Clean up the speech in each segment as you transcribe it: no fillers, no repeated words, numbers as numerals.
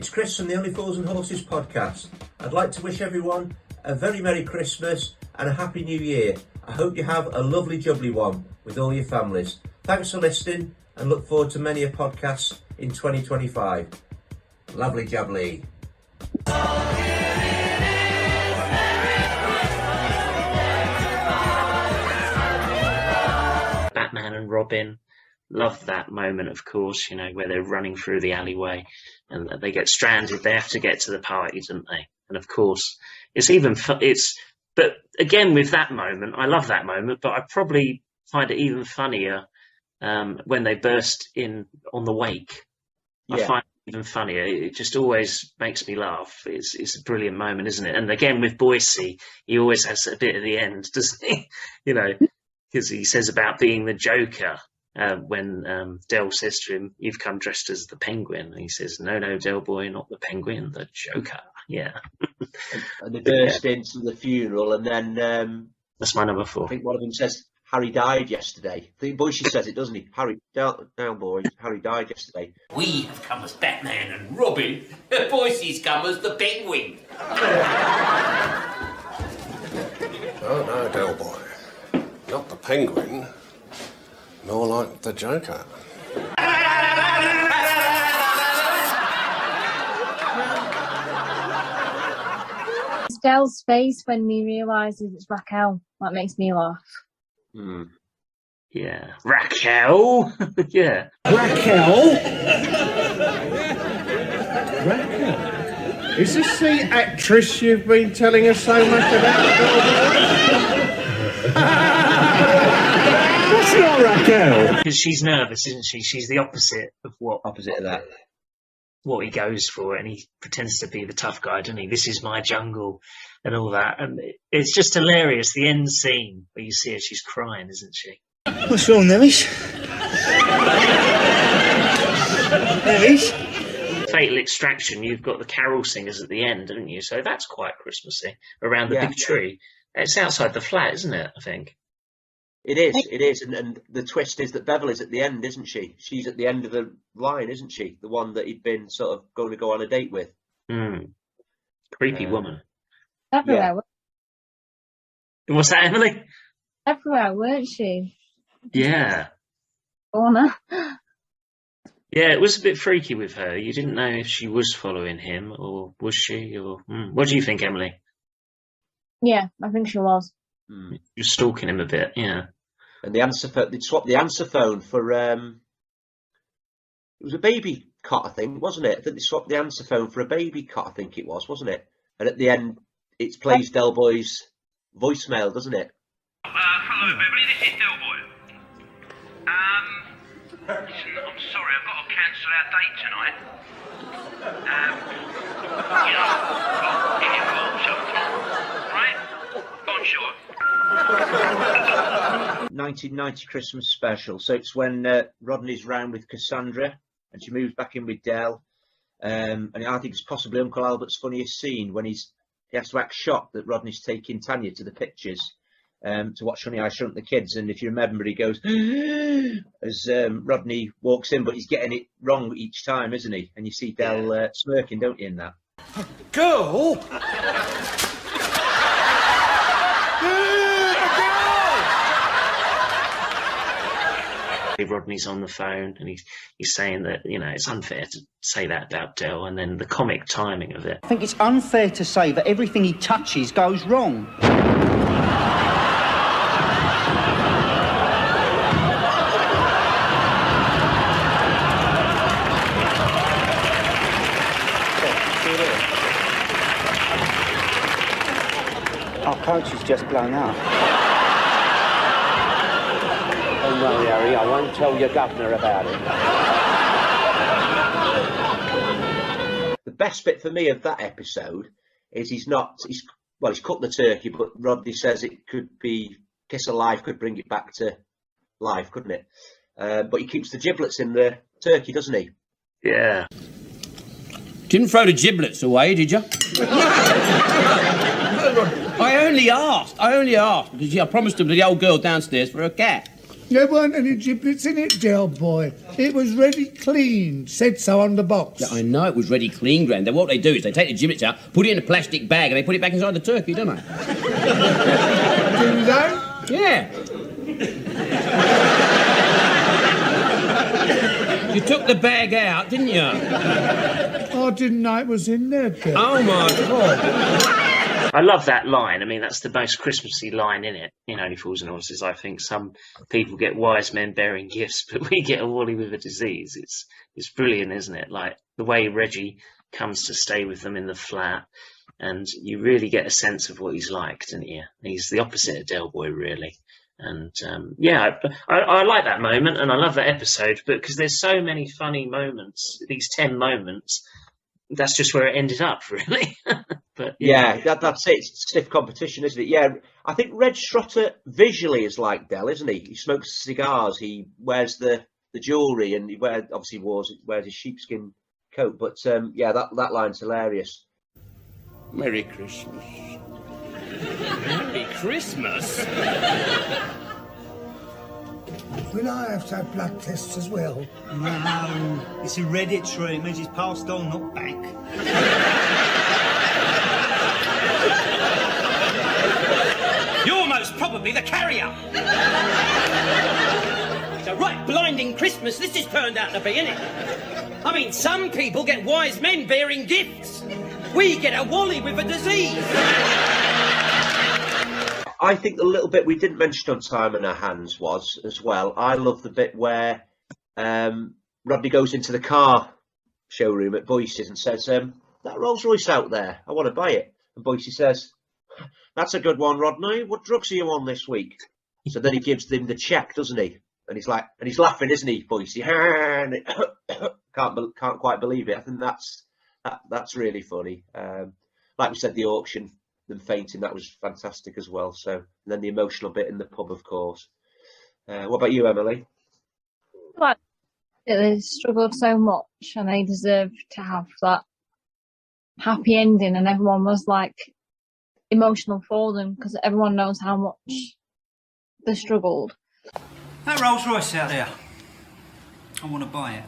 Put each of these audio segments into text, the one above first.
it's Chris from the Only Fools and Horses podcast. I'd like to wish everyone a very Merry Christmas and a Happy New Year. I hope you have a lovely jubbly one with all your families. Thanks for listening and look forward to many a podcast in 2025. Lovely jubbly. Batman and Robin. Love that moment, of course, where they're running through the alleyway and they get stranded. They have to get to the party, don't they? And of course, but again, with that moment, I love that moment, but I probably find it even funnier when they burst in on the wake. Yeah. I find it even funnier. It just always makes me laugh. It's a brilliant moment, isn't it? And again, with Boise, he always has a bit at the end, doesn't he? Because he says about being the Joker. When Del says to him, "You've come dressed as the Penguin," and he says, "No, Del boy, not the Penguin, the Joker." Yeah. And they burst into the funeral, and then that's my number 4. I think one of them says, "Harry died yesterday." I think Boise says it, doesn't he? Harry, down boy, Harry died yesterday. We have come as Batman and Robin. Boise's come as the Penguin. Oh no, Del boy, not the Penguin. More like the Joker. It's Del's face when he realises it's Raquel. That makes me laugh. Yeah. Raquel? Yeah. Raquel? Is this the actress you've been telling us so much about? That's not Raquel. Because she's nervous, isn't she? She's the opposite of that. What he goes for, and he pretends to be the tough guy, doesn't he? This is my jungle and all that. And it's just hilarious. The end scene where you see her, she's crying, isn't she? What's wrong, Nevis? Nevis? Fatal Extraction, you've got the carol singers at the end, haven't you? So that's quite Christmassy, around the big tree. It's outside the flat, isn't it, I think? It is, and the twist is that Beverly's at the end, isn't she? She's at the end of the line, isn't she? The one that he'd been sort of going to go on a date with. Creepy woman. Everywhere. Yeah. What's that, Emily? Everywhere, weren't she? Yeah. Corner. Yeah, it was a bit freaky with her. You didn't know if she was following him, or was she? Or what do you think, Emily? Yeah, I think she was. You're stalking him a bit, yeah. And the answer phone, they'd swapped the answer phone for it was a baby cot, I think, wasn't it? I think they swapped the answer phone for a baby cot, I think it was, wasn't it? And at the end, it plays Del Boy's voicemail, doesn't it? Hello, Beverly. This is Del Boy. Listen, I'm sorry, I've got to cancel our date tonight. I'll give you a call sometime. Right? Go on, sure. 1990 Christmas special. So it's when Rodney's round with Cassandra and she moves back in with Del. And I think it's possibly Uncle Albert's funniest scene when he has to act shocked that Rodney's taking Tanya to the pictures to watch Honey, I Shrunk the Kids. And if you remember, he goes as Rodney walks in, but he's getting it wrong each time, isn't he? And you see Del smirking, don't you, in that? Girl? Rodney's on the phone and he's saying that it's unfair to say that about Del, and then the comic timing of it. I think it's unfair to say that everything he touches goes wrong. Our coach has just blown up. Don't worry, Harry, I won't tell your governor about it. The best bit for me of that episode is he's cooked the turkey, but Rodney says it could be Kiss of Life could bring it back to life, couldn't it? But he keeps the giblets in the turkey, doesn't he? Yeah. Didn't throw the giblets away, did you? I only asked because I promised him to the old girl downstairs for a cat. There weren't any giblets in it, Del boy. It was ready clean. Said so on the box. Yeah, I know it was ready clean, Grandad. What they do is they take the giblets out, put it in a plastic bag, and they put it back inside the turkey, don't they? Do they? Yeah. You took the bag out, didn't you? I didn't know it was in there, Del. Oh, my God. I love that line. I mean, that's the most Christmassy line in it, in Only Fools and Horses. I think some people get wise men bearing gifts, but we get a Wally with a disease. It's brilliant, isn't it? Like the way Reggie comes to stay with them in the flat, and you really get a sense of what he's like, don't you? He's the opposite of Del Boy, really. And yeah, I like that moment, and I love that episode, but because there's so many funny moments, these 10 moments, that's just where it ended up, really. But yeah, that's it. It's stiff competition, isn't it? Yeah, I think Reg Trotter visually is like Del, isn't he? He smokes cigars, he wears the jewellery, and he wears his sheepskin coat. But yeah, that line's hilarious. Merry Christmas. Merry Christmas? Will I have to have blood tests as well? No, it's hereditary. It means it's passed on, not back. You're most probably the carrier. It's a right blinding Christmas this has turned out to be, isn't it? I mean, some people get wise men bearing gifts. We get a Wally with a disease. I think the little bit we didn't mention on Time in Our Hands was, as well, I love the bit where Rodney goes into the car showroom at Boyce's and says, that Rolls Royce out there, I want to buy it. And Boyce says, that's a good one, Rodney. What drugs are you on this week? So then he gives them the check, doesn't he? And he's like, and he's laughing, isn't he, Boyce? Can't quite believe it. I think that's really funny. Like we said, the auction, them fainting, that was fantastic as well. So, and then the emotional bit in the pub, of course. What about you, Emily? Like, they struggled so much and they deserved to have that happy ending, and everyone was like emotional for them because everyone knows how much they struggled. That Rolls Royce out there, I want to buy it.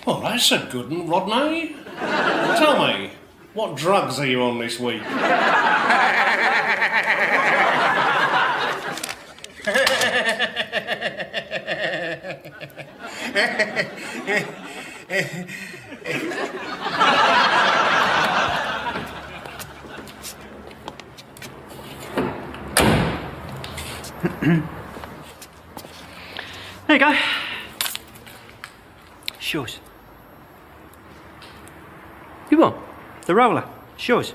Well, that's a good one, Rodney. Tell me, what drugs are you on this week? There you go. It's yours. You want? The roller. It's yours.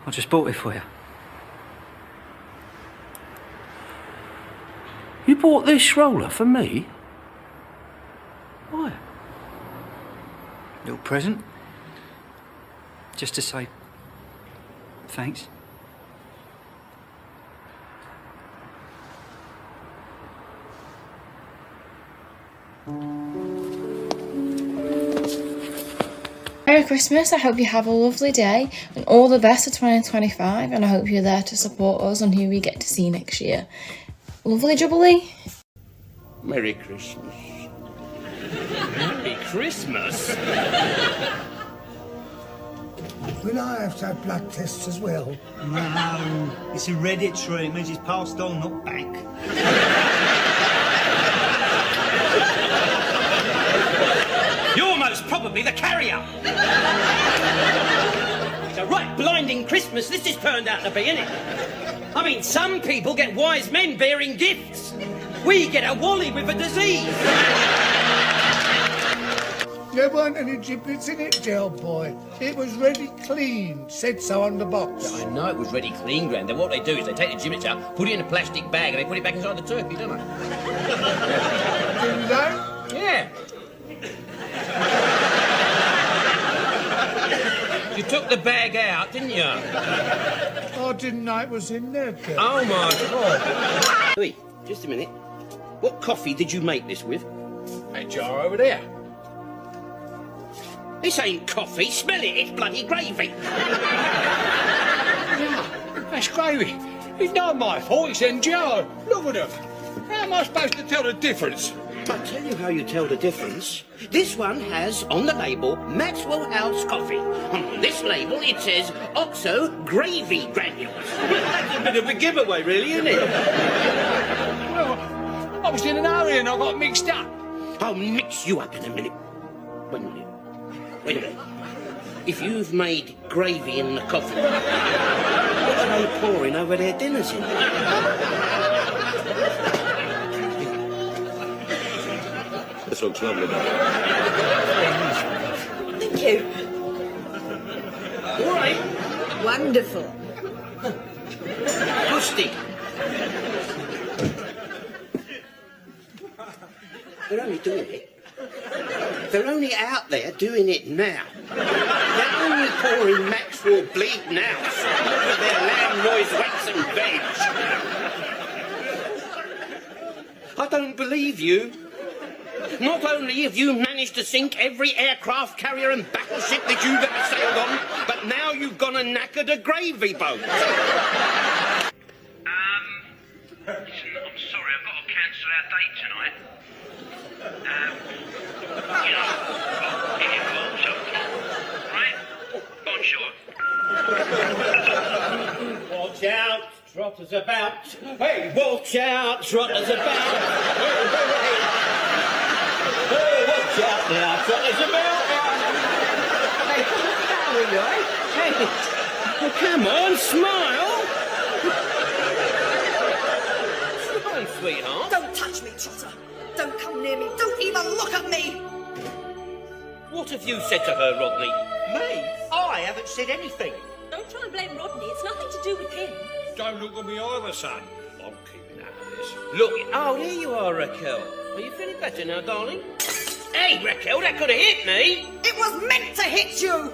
I just bought it for you. You bought this roller for me? Why? Little present. Just to say thanks. Merry Christmas. I hope you have a lovely day and all the best for 2025, and I hope you're there to support us on who we get to see next year. Lovely Jubilee. Merry Christmas. Merry Christmas? Will I have to have blood tests as well? No, it's hereditary. It means it's passed on, not back. You're most probably the carrier. It's a right blinding Christmas this has turned out to be, isn't it? I mean, some people get wise men bearing gifts. We get a Wally with a disease. There weren't any giblets in it, Del boy. It was ready clean. Said so on the box. I know it was ready clean, Grandad. What they do is they take the giblets out, put it in a plastic bag, and they put it back inside the turkey, don't they? Do they? Yeah. You took the bag out, didn't you? I didn't know it was in there, Del. Oh, my God. Wait, just a minute. What coffee did you make this with? That jar over there. This ain't coffee. Smell it. It's bloody gravy. That's gravy. It's not my fault, it's NGO. Look at them. How am I supposed to tell the difference? I'll tell you how you tell the difference. This one has on the label Maxwell House Coffee. And on this label it says Oxo Gravy Granules. That's a bit of a giveaway, really, isn't it? Well, I was in an hurry and I got mixed up. I'll mix you up in a minute. Wait a minute. Wait a minute. If you've made gravy in the coffee, what are they pouring over their dinners in? This looks lovely, darling. Thank you. All right. Wonderful. Rustic. They're only doing it. They're only out there doing it now. They're only pouring Maxwell Bleak now with their lamb noise wax and veg. I don't believe you. Not only have you managed to sink every aircraft carrier and battleship that you've ever sailed on, but now you've gone and knackered a gravy boat. Listen, I'm sorry, I've got to cancel our date tonight. You know, if you call, so, right? Go on, Watch out, trotters about. Hey, watch out, trotters about. Hey, watch out now, trotters about. Hey, how are you, eh? Hey, well, come on, smile. Smile, sweetheart. Don't touch me, Trotter. Don't come near me. Don't even look at me. What have you said to her, Rodney? Me? I haven't said anything. Don't try and blame Rodney. It's nothing to do with him. Don't look at me either, son. I'm keeping out of this. Look, oh, here you are, Raquel. Are you feeling better now, darling? Hey, Raquel, that could have hit me. It was meant to hit you.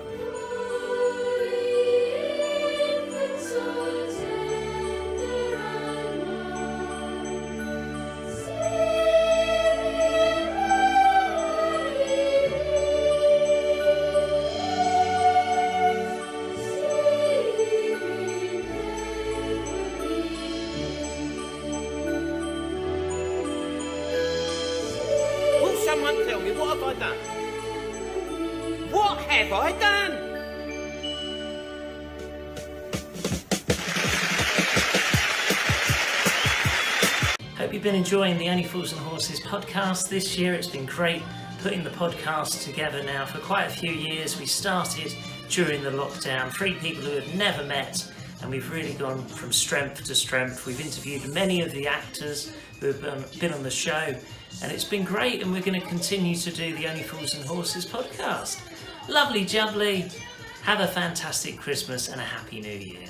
Someone tell me, what have I done? What have I done? Hope you've been enjoying the Only Fools and Horses podcast this year. It's been great putting the podcast together now for quite a few years. We started during the lockdown, 3 people who had never met, and we've really gone from strength to strength. We've interviewed many of the actors who have been on the show, and it's been great, and we're going to continue to do the Only Fools and Horses podcast. Lovely jubbly. Have a fantastic Christmas and a happy New Year.